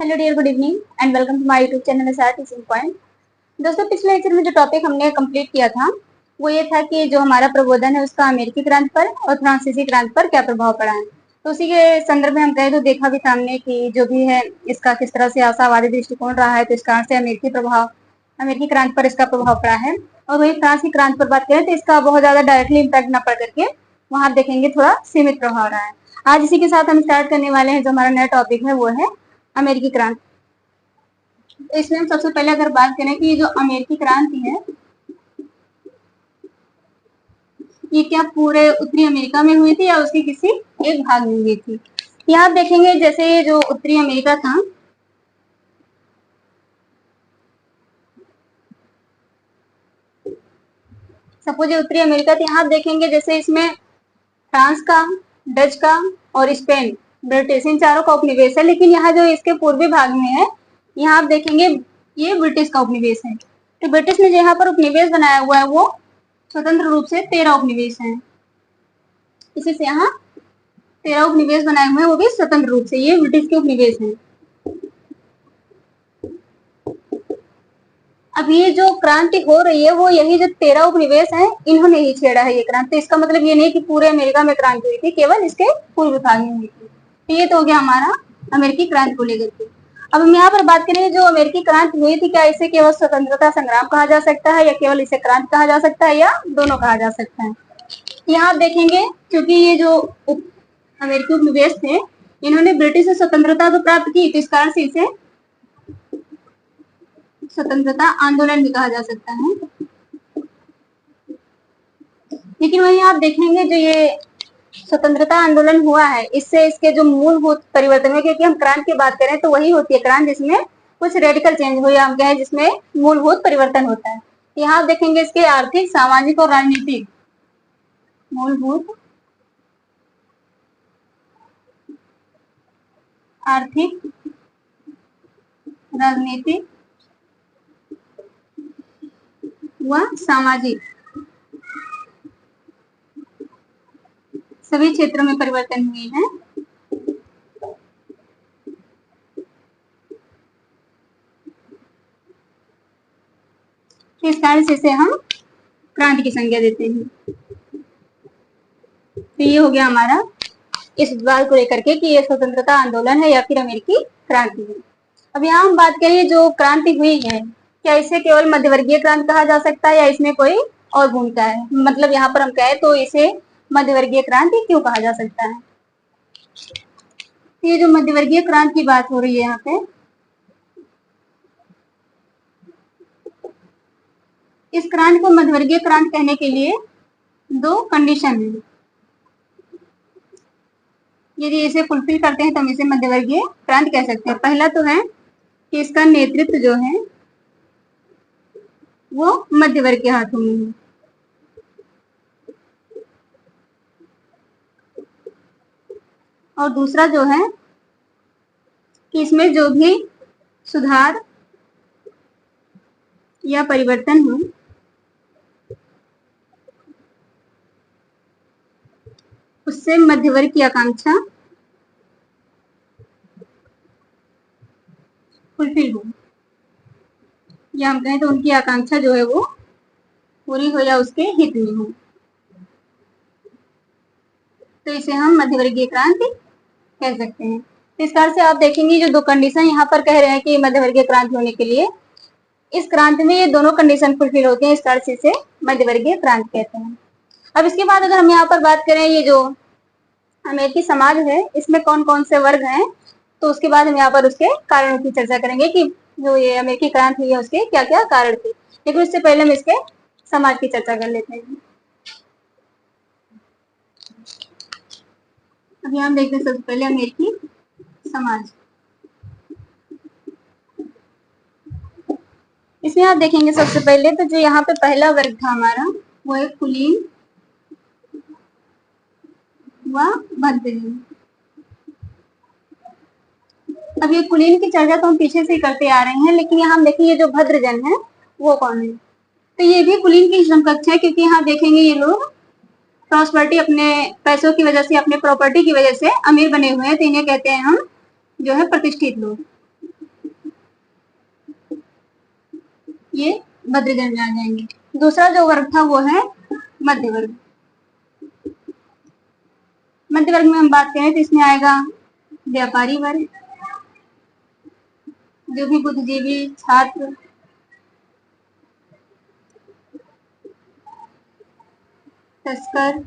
Hello dear, good evening and welcome to my YouTube channel SR teaching point. दोस्तों, पिछले lecture में जो topic हमने कंप्लीट किया था वो ये था कि जो हमारा प्रबोधन है उसका अमेरिकी क्रांति पर और फ्रांसीसी क्रांति पर क्या प्रभाव पड़ा है। तो उसी के संदर्भ में हम कहें तो देखा भी था हमने कि जो भी है इसका किस तरह से आशावादी दृष्टिकोण रहा है, तो इस कारण से अमेरिकी क्रांति पर इसका प्रभाव पड़ा है। और वही फ्रांस की क्रांति पर बात करें तो इसका बहुत ज्यादा डायरेक्टली इम्पैक्ट न पड़ करके वहां देखेंगे थोड़ा सीमित प्रभाव रहा है। आज इसी के साथ हम स्टार्ट करने वाले हैं। जो हमारा नया टॉपिक है वो है अमेरिकी क्रांति। तो इसमें हम सबसे पहले अगर बात करें कि ये जो अमेरिकी क्रांति है ये क्या पूरे उत्तरी अमेरिका में हुई थी या उसके किसी एक भाग में हुई थी। यहाँ आप देखेंगे जैसे ये जो उत्तरी अमेरिका था, सपोज ये उत्तरी अमेरिका थी, यहाँ आप देखेंगे जैसे इसमें फ्रांस का, डच का और स्पेन, ब्रिटिश, इन चारों का उपनिवेश है। लेकिन यहाँ जो इसके पूर्वी भाग में है यहाँ आप देखेंगे ये ब्रिटिश का उपनिवेश है। तो ब्रिटिश ने जो यहाँ पर उपनिवेश बनाया हुआ है वो स्वतंत्र रूप से 13 उपनिवेश हैं। इसी से यहाँ 13 उपनिवेश बनाए हुए हैं, वो भी स्वतंत्र रूप से, ये ब्रिटिश के उपनिवेश हैं। अब ये जो क्रांति हो रही है वो यही जो 13 उपनिवेश हैं इन्होंने ही छेड़ा है ये क्रांति। इसका मतलब ये नहीं कि पूरे अमेरिका में क्रांति हुई थी, केवल इसके पूर्व भाग में हुई थी। तो ये तो हो गया हमारा अमेरिकी क्रांति को लेकर के। अब हम यहाँ पर बात करें जो अमेरिकी क्रांति हुई थी, क्या इसे केवल स्वतंत्रता संग्राम कहा जा सकता है या केवल इसे क्रांति कहा जा सकता है या दोनों कहा जा सकता है। यहाँ आप देखेंगे क्योंकि ये जो अमेरिकी उपनिवेश थे इन्होंने ब्रिटिश से स्वतंत्रता तो प्राप्त की, तो इस कारण से इसे स्वतंत्रता आंदोलन भी कहा जा सकता है। लेकिन वहीं आप देखेंगे जो ये स्वतंत्रता आंदोलन हुआ है इससे इसके जो मूलभूत परिवर्तन है, क्योंकि हम क्रांति की बात करें तो वही होती है क्रांति जिसमें कुछ रेडिकल चेंज हो या हम कहें जिसमें मूलभूत परिवर्तन होता है। यहाँ आप देखेंगे इसके आर्थिक, सामाजिक और राजनीतिक मूलभूत आर्थिक, राजनीतिक व सामाजिक सभी क्षेत्रों में परिवर्तन हुए हैं। इस कारण से इसे हम क्रांति की संज्ञा देते हैं। तो ये हो गया हमारा इस बात को लेकर के कि ये स्वतंत्रता आंदोलन है या फिर अमेरिकी क्रांति है। अब यहाँ हम बात करें जो क्रांति हुई है क्या इसे केवल मध्यवर्गीय क्रांति कहा जा सकता है या इसमें कोई और भूमिका है। मतलब यहाँ पर हम कहें तो इसे मध्यवर्गीय क्रांति क्यों कहा जा सकता है। ये जो मध्यवर्गीय क्रांति की बात हो रही है यहाँ पे, इस क्रांति को मध्यवर्गीय क्रांति कहने के लिए दो कंडीशन है। यदि इसे फुलफिल करते हैं तो हम इसे मध्यवर्गीय क्रांति कह सकते हैं। पहला तो है कि इसका नेतृत्व जो है वो मध्य वर्ग के हाथों में है। और दूसरा जो है कि इसमें जो भी सुधार या परिवर्तन हो उससे मध्य वर्ग की आकांक्षा फुलफिल हो, या हम कहें तो उनकी आकांक्षा जो है वो पूरी हो या उसके हित में हो, तो इसे हम मध्यवर्गीय क्रांति कह सकते हैं। इस कारण से आप देखेंगे जो दो कंडीशन यहाँ पर कह रहे हैं कि मध्यवर्गीय क्रांति होने के लिए, इस क्रांति में ये दोनों कंडीशन फुलफिल होते हैं, इस कारण से इसे मध्यवर्गीय क्रांति कहते हैं। अब इसके बाद अगर हम यहाँ पर बात करें ये जो अमेरिकी समाज है इसमें कौन कौन से वर्ग हैं, तो उसके बाद हम यहाँ पर उसके कारणों की चर्चा करेंगे कि जो ये अमेरिकी क्रांति हुई है उसके क्या क्या कारण थे। लेकिन उससे पहले हम इसके समाज की चर्चा कर लेते हैं। अब यहाँ हम देखते हैं सबसे पहले अमेरिकी समाज। इसमें आप देखेंगे सबसे पहले तो जो यहाँ पे पहला वर्ग था हमारा वो है कुलीन व भद्रजन। अब ये कुलीन की चर्चा तो हम पीछे से ही करते आ रहे हैं, लेकिन यहाँ हम देखेंगे जो भद्रजन है वो कौन है, तो ये भी कुलीन की समकक्ष है। क्योंकि यहाँ देखेंगे ये लोग प्रॉस्पर्टी, अपने पैसों की वजह से, अपने प्रॉपर्टी की वजह से अमीर बने हुए हैं, तो इन्हें कहते हैं हम जो है प्रतिष्ठित लोग। ये भद्रगण में आ जाएंगे। दूसरा जो वर्ग था वो है मध्य वर्ग। मध्य वर्ग में हम बात करें तो इसमें आएगा व्यापारी वर्ग, जो भी बुद्धिजीवी, छात्र, तस्कर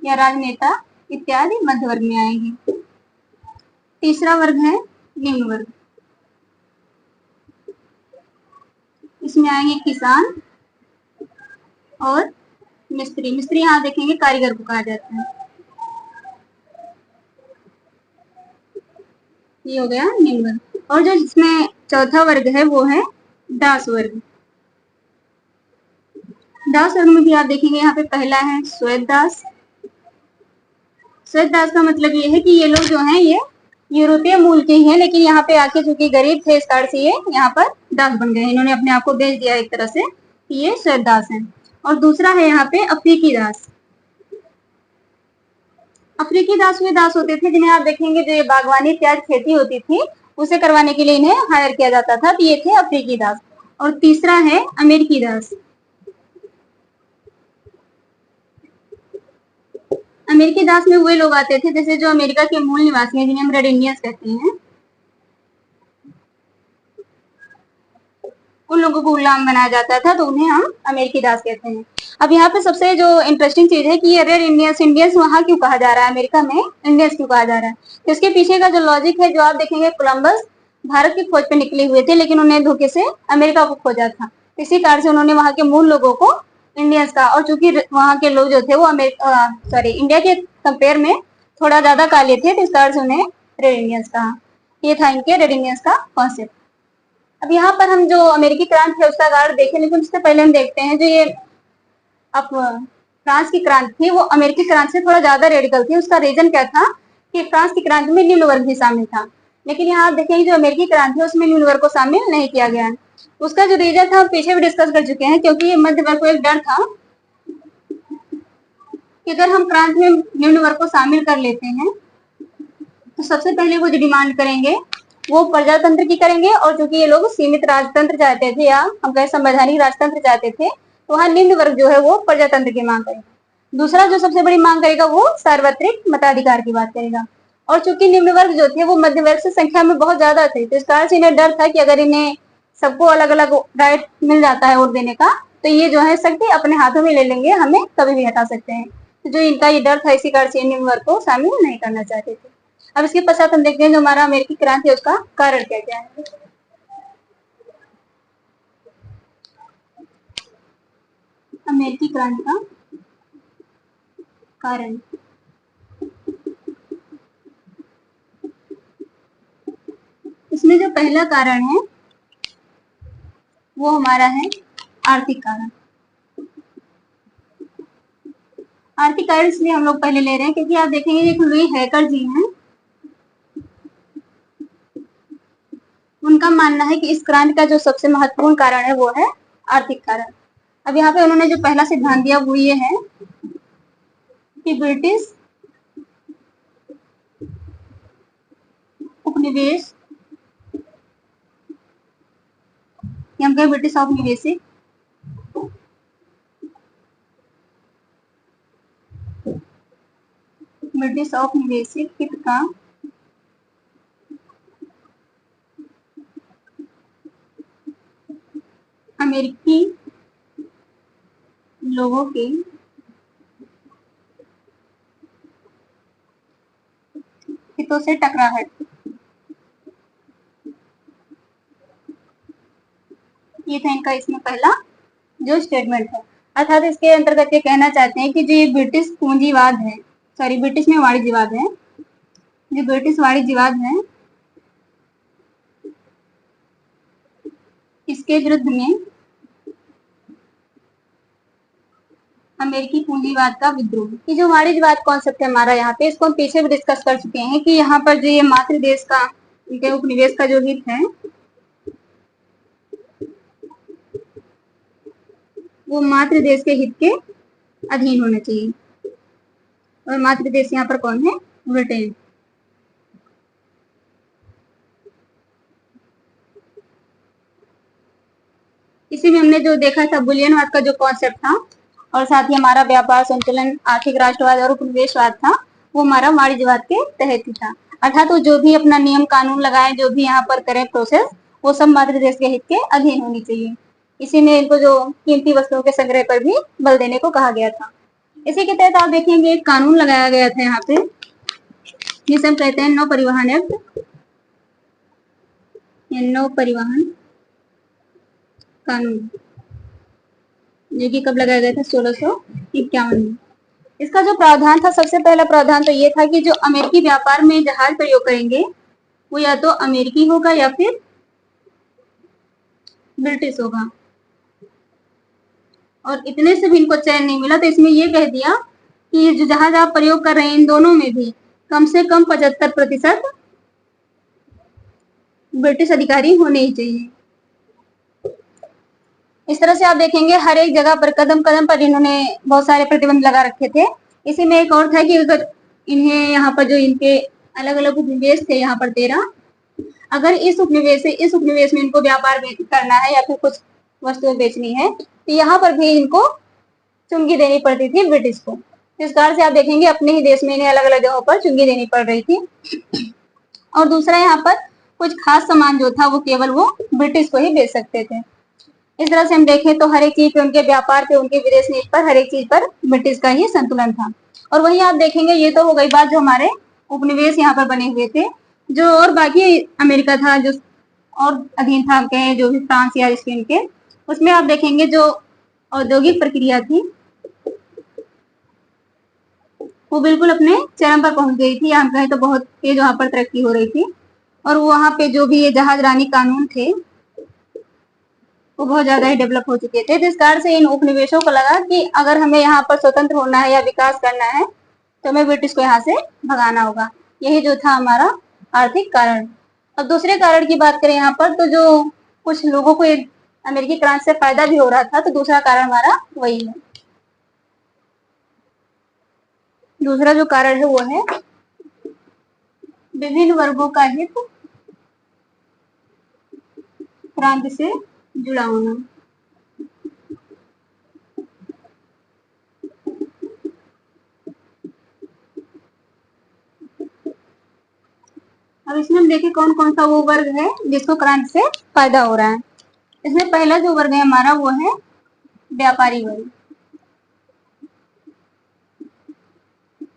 या राजनेता इत्यादि मध्य वर्ग में आएंगे। तीसरा वर्ग है निम्न वर्ग। इसमें आएंगे किसान और मिस्त्री। मिस्त्री यहाँ देखेंगे कारीगर को कहा जाता है। ये हो गया निम्न वर्ग। और जो इसमें चौथा वर्ग है वो है दास वर्ग। दास वर्ग में भी आप देखेंगे यहाँ पे पहला है श्वेत दास। श्वेत दास का मतलब ये है कि ये लोग जो हैं ये यूरोपीय मूल के ही हैं, लेकिन यहाँ पे आके चूंकि गरीब थे इस कारण से ये यहाँ पर दास बन गए। इन्होंने अपने आप को बेच दिया एक तरह से, ये श्वेत दास है। और दूसरा है यहाँ पे अफ्रीकी दास। अफ्रीकी दास वे दास होते थे जिन्हें आप देखेंगे जो ये बागवानी इत्यादि खेती होती थी उसे करवाने के लिए इन्हें हायर किया जाता था, तो ये थे अफ्रीकी दास। और तीसरा है अमेरिकी दास। अमेरिकी दास में वे लोग आते थे जैसे जो अमेरिका के मूल निवासी हैं, जिन्हें हम रेड इंडियंस कहते हैं, उन लोगों को गुलाम बनाया जाता था, तो उन्हें हम अमेरिकी दास कहते हैं। अब यहाँ पे सबसे जो इंटरेस्टिंग चीज है कि ये रेड इंडियंस इंडियंस वहां क्यों कहा जा रहा है, अमेरिका में इंडियंस क्यों कहा जा रहा है, तो इसके पीछे का जो लॉजिक है जो आप देखेंगे, कोलंबस भारत की खोज पे निकले हुए थे, लेकिन उन्हें धोखे से अमेरिका को खोजा था। इसी कारण से उन्होंने वहां के मूल लोगों को इंडियंस कहा। और चूंकि वहां के लोग जो थे वो इंडिया के कंपेयर में थोड़ा ज्यादा काले थे, तो इस कारण से उन्हें रेड इंडियंस कहा। ये था इनके रेड इंडियंस का कॉन्सेप्ट। अब यहाँ पर हम जो अमेरिकी क्रांति है उसका कारण देखें, लेकिन उससे पहले हम देखते हैं जो ये अब फ्रांस की क्रांति थी वो अमेरिकी क्रांति से थोड़ा ज्यादा रेडिकल थी। उसका रीजन क्या था कि फ्रांस की क्रांति में निम्न वर्ग भी शामिल था, लेकिन यहाँ आप देखेंगे जो अमेरिकी क्रांति है उसमें निम्न वर्ग को शामिल नहीं किया गया है। उसका जो रीजन था हम पीछे भी डिस्कस कर चुके हैं, क्योंकि ये मध्य वर्ग को एक डर था कि अगर हम क्रांति में निम्न वर्ग को शामिल कर लेते हैं तो सबसे पहले वो जो डिमांड करेंगे वो प्रजातंत्र की करेंगे। और चूंकि ये लोग सीमित राजतंत्र चाहते थे या हम कहें संवैधानिक राजतंत्र चाहते थे, तो वहां निम्न वर्ग जो है वो प्रजातंत्र की मांग करेगा। दूसरा जो सबसे बड़ी मांग करेगा वो सार्वत्रिक मताधिकार की बात करेगा। और चूंकि निम्न वर्ग जो थे वो मध्य वर्ग से संख्या में बहुत ज्यादा थे, तो इस कारण से इन्हें डर था कि अगर इन्हें सबको अलग अलग राइट मिल जाता है वोट देने का, तो ये जो है शक्ति अपने हाथों में ले लेंगे, हमें कभी भी हटा सकते हैं। तो जो इनका ये डर था, इसी कारण से निम्न वर्ग को शामिल नहीं करना चाहते थे। अब इसके पश्चात हम देखते हैं जो हमारा अमेरिकी क्रांति है उसका कारण क्या क्या है। अमेरिकी क्रांति का कारण, इसमें जो पहला कारण है वो हमारा है आर्थिक कारण। आर्थिक कारण इसलिए हम लोग पहले ले रहे हैं क्योंकि आप देखेंगे एक लुई हैकर जी हैं, उनका मानना है कि इस क्रांति का जो सबसे महत्वपूर्ण कारण है वो है आर्थिक कारण। अब यहाँ पे उन्होंने जो पहला सिद्धांत दिया वो ये है कि ब्रिटिश उपनिवेश, हम कहें ब्रिटिश औपनिवेशिक, ब्रिटिश औपनिवेशिक हित का अमेरिकी लोगों के हितों से टकरा है। ये था इनका इसमें पहला जो स्टेटमेंट है। अर्थात इसके अंतर्गत ये कहना चाहते हैं कि जो ये ब्रिटिश पूंजीवाद है, सॉरी ब्रिटिश में वाणिज्यवाद है, जो ब्रिटिश वाणिज्यवाद है इसके विरुद्ध में अमेरिकी पूंजीवाद का विद्रोह। ये जो वाणिज्यवाद कॉन्सेप्ट है हमारा यहाँ पे, इसको हम पीछे भी डिस्कस कर चुके हैं कि यहाँ पर जो ये मातृ देश का इनके उपनिवेश का जो हित है वो मातृ देश के हित के अधीन होना चाहिए। और मातृ देश यहाँ पर कौन है? ब्रिटेन। इसी में हमने जो देखा था बुलियनवाद का जो कॉन्सेप्ट था, और साथ ही हमारा व्यापार संतुलन, आर्थिक राष्ट्रवाद और उपनिवेशवाद था, वो हमारा वाणिज्यवाद के तहत ही था। अर्थात वो जो भी अपना नियम कानून लगाए, जो भी यहाँ पर करें प्रोसेस, वो सब मातृ देश के हित के अधीन होनी चाहिए। इसी में इनको जो कीमती वस्तुओं के संग्रह पर भी बल देने को कहा गया था। इसी के तहत आप देखेंगे एक कानून लगाया गया था यहाँ पे, जिसे हम कहते हैं नौ परिवहन एक्ट, नौ परिवहन कानून, जो कि कब लगाया गया था, 1651 में। इसका जो प्रावधान था, सबसे पहला प्रावधान तो ये था कि जो अमेरिकी व्यापार में जहाज प्रयोग करेंगे वो या तो अमेरिकी होगा या फिर ब्रिटिश होगा। और इतने से भी इनको चयन नहीं मिला, तो इसमें ये कह दिया कि जो जहाज आप प्रयोग कर रहे हैं इन दोनों में भी कम से कम 75% ब्रिटिश अधिकारी होने ही चाहिए। इस तरह से आप देखेंगे हर एक जगह पर कदम कदम पर इन्होंने बहुत सारे प्रतिबंध लगा रखे थे। इसी में एक और था कि अगर इन्हें यहाँ पर जो इनके अलग अलग उपनिवेश थे यहाँ पर 13, अगर इस उपनिवेश से इस उपनिवेश में इनको व्यापार करना है या फिर कुछ वस्तुएं बेचनी है, तो यहाँ पर भी इनको चुंगी देनी पड़ती थी ब्रिटिश को। इस कारण से आप देखेंगे अपने ही देश में इन्हें अलग अलग जगहों पर चुंगी देनी पड़ रही थी। और दूसरा, यहाँ पर कुछ खास सामान जो था वो केवल वो ब्रिटिश को ही बेच सकते थे। इस तरह से हम देखें तो हर एक चीज पे, उनके व्यापार पे, उनके विदेश नीति पर, हर एक चीज पर ब्रिटिश का ही संतुलन था। और वही आप देखेंगे, ये तो हो गई बात जो हमारे उपनिवेश यहाँ पर बने हुए थे। जो और बाकी अमेरिका था, जो और अधीन था के, जो भी फ्रांस या स्पेन के, उसमें आप देखेंगे जो औद्योगिक प्रक्रिया थी वो बिल्कुल अपने चरम पर पहुंच गई थी। हम कहें तो बहुत तेज वहां पर तरक्की हो रही थी। और वहां पे जो भी ये जहाज रानी कानून थे वो बहुत ज्यादा ही डेवलप हो चुके थे। जिस कारण से इन उपनिवेशों को लगा कि अगर हमें यहाँ पर स्वतंत्र होना है या विकास करना है तो हमें ब्रिटिश को यहाँ से भगाना होगा। यही जो था हमारा आर्थिक कारण। अब दूसरे कारण की बात करें यहाँ पर, तो जो कुछ लोगों को अमेरिकी क्रांति से फायदा भी हो रहा था, तो दूसरा कारण हमारा वही है। दूसरा जो कारण है वो है विभिन्न वर्गों का हित क्रांति से जुड़ा होना। अब इसमें हम देखें कौन कौन सा वो वर्ग है जिसको क्रांति से फायदा हो रहा है। इसमें पहला जो वर्ग है हमारा वो है व्यापारी वर्ग,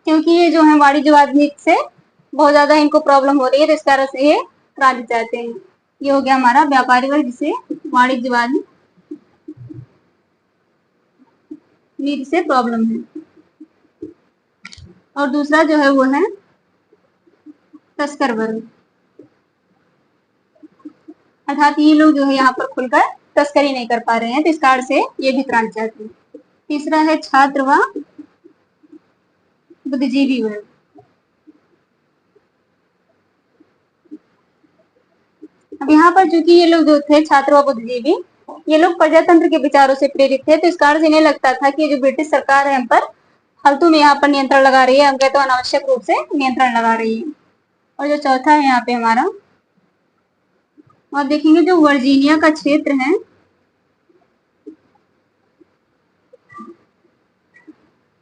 क्योंकि ये जो है वाणिज्यवाद नीति से बहुत ज्यादा इनको प्रॉब्लम हो रही है, तो इस कारण से ये क्रांति चाहते हैं। ये हो गया हमारा व्यापारी वर्ग, जिसे वाणिज्यवाद नीति से प्रॉब्लम है। और दूसरा जो है वो है तस्कर वर्ग, अर्थात ये लोग जो है यहाँ पर खुलकर तस्करी नहीं कर पा रहे हैं, तो इस कारण से ये भी क्रांति चाहते हैं। तीसरा है छात्र व बुद्धिजीवी वर्ग। अब यहाँ पर चूंकि ये लोग जो थे छात्र व बुद्धिजीवी, ये लोग प्रजातंत्र के विचारों से प्रेरित थे, तो इस कारण से इन्हें लगता था कि जो ब्रिटिश सरकार है हम पर फालतू में यहाँ पर नियंत्रण लगा रही है, हम कहते हैं अनावश्यक रूप से नियंत्रण लगा रही है। और जो चौथा है यहाँ पे हमारा, और देखेंगे जो वर्जीनिया का क्षेत्र है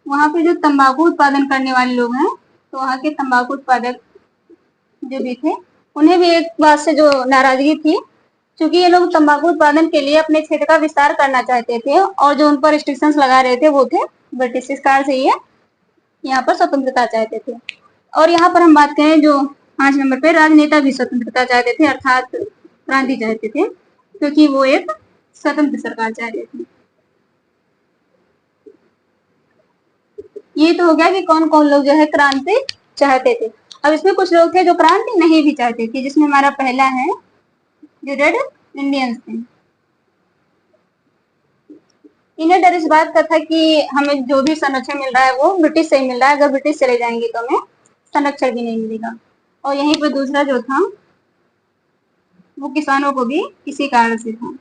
वहां पे जो तंबाकू उत्पादन करने वाले लोग हैं, तो वहां के तंबाकू उत्पादक जो भी थे उन्हें भी एक बात से जो नाराजगी थी, क्योंकि ये लोग तंबाकू उत्पादन के लिए अपने क्षेत्र का विस्तार करना चाहते थे और जो उन पर रिस्ट्रिक्शंस लगा रहे थे वो थे ब्रिटिश। इस कारण से ये यहाँ पर स्वतंत्रता चाहते थे। और यहाँ पर हम बात करें जो 5 नंबर पे, राजनेता भी स्वतंत्रता चाहते थे, अर्थात क्रांति चाहते थे, क्योंकि वो एक स्वतंत्र सरकार चाहते थे। ये तो हो गया कि कौन कौन लोग जो है क्रांति चाहते थे। अब इसमें कुछ लोग थे जो क्रांति नहीं भी चाहते थे, जिसमें हमारा पहला है जो रेड इंडियंस थे। इन्हें डर इस बात का था कि हमें जो भी संरक्षण मिल रहा है वो ब्रिटिश से ही मिल रहा है, अगर ब्रिटिश चले जाएंगे तो हमें संरक्षण भी नहीं मिलेगा। और यहीं पर दूसरा जो था वो किसानों को भी इसी कारण से था,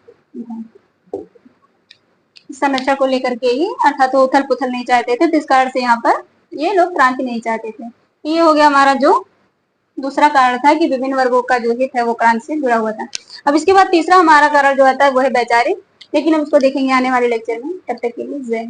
समस्या को लेकर के ही, अर्थात वो उथल पुथल नहीं चाहते थे, तो इस कारण से यहाँ पर ये लोग क्रांति नहीं चाहते थे। ये हो गया हमारा जो दूसरा कारण था कि विभिन्न वर्गों का जो हित है वो क्रांति से जुड़ा हुआ था। अब इसके बाद तीसरा हमारा कारण जो आता है वो है वैचारिक लेकिन हम उसको देखेंगे आने वाले लेक्चर में। तब तक के लिए जय हिंद।